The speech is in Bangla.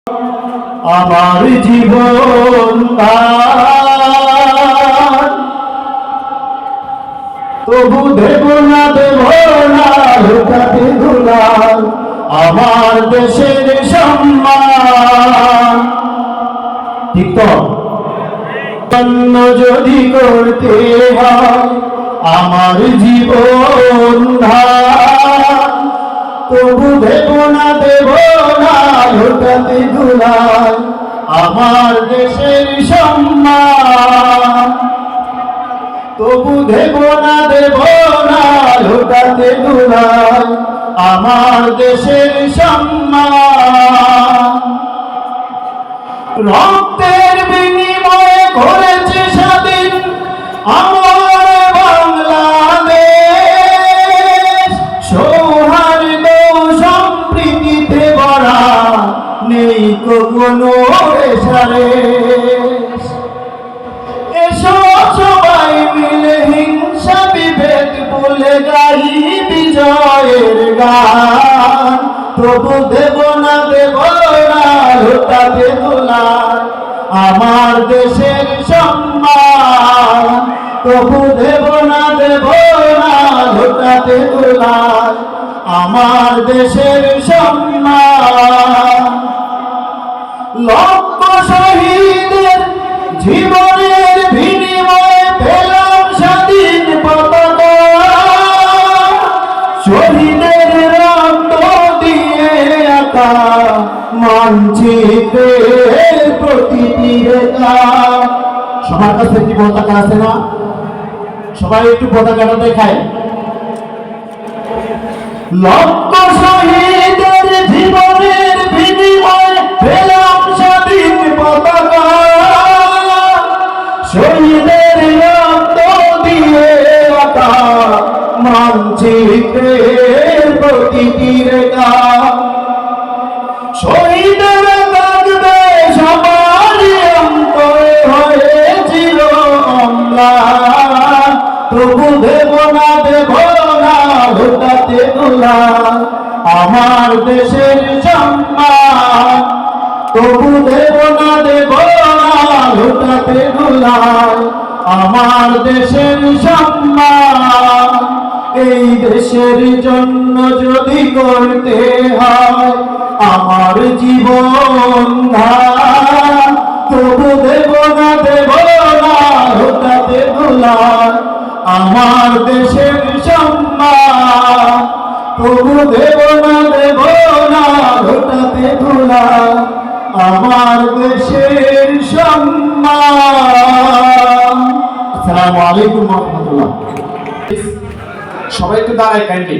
আমার জীবন তবু দেব না লুটাতে দুলাল আমার দেশের সম্মান। ঠিক তো? যদি করতে হয় আমার জীবন তবু দেব না লুটাতে দুলাল আমার দেশের সম্মান। তবু দেব না লুটাতে দুলাল আমার দেশের সম্মান। রক্তের বিনিময়ে করেছে স্বাধীন আমার বাংলাদেশ। সৌহার্দ্য সম্প্রীতিতে ভরা নেই কোনো রেশারেশ। এসো সবাই মিলে হিংসা বিভেদ ভুলে গাই বিজয়ের গান। তবু দেব না লুটাতে দুলাল আমার দেশের সম্মান। তবু দেব না লুটাতে দুলাল আমার দেশের সম্মান। লক্ষ শহীদের জীবনের বিনিময়ে পেলাম স্বাধীন পতাকা। শহীদের রক্ত দিয়ে আঁকা মানচিত্রের প্রতিটি রেখা। সবার কাছে একটি পতাকা আছে না? সবাই একটু পতাকাটা দেখায়। লক্ষ শহীদের জীবনের বিনিময়ে পেলাম স্বাধীন পতাকা। শহীদের রক্ত দিয়ে আঁকা মানচিত্রের প্রতিটি রেখা। শহীদেরা থাকবে সবার অন্তরে হয়েছিল অম্লান। তবু দেব না লুটাতে দুলাল আমার দেশের সম্মান। তবু দেব না লুটাতে দুলাল আমার দেশের সম্মান। এই দেশের জন্য যদি করতে হয় আমার জীবন তবু দেব না লুটাতে দুলাল আমার দেশের সম্মান। তবু দেব না লুটাতে দুলাল আমার দেশের সম্মান। আসসালামু আলাইকুম ওয়া রাহমাতুল্লাহ। সবাই একটু দাঁড়ায় কাইন্ডলি।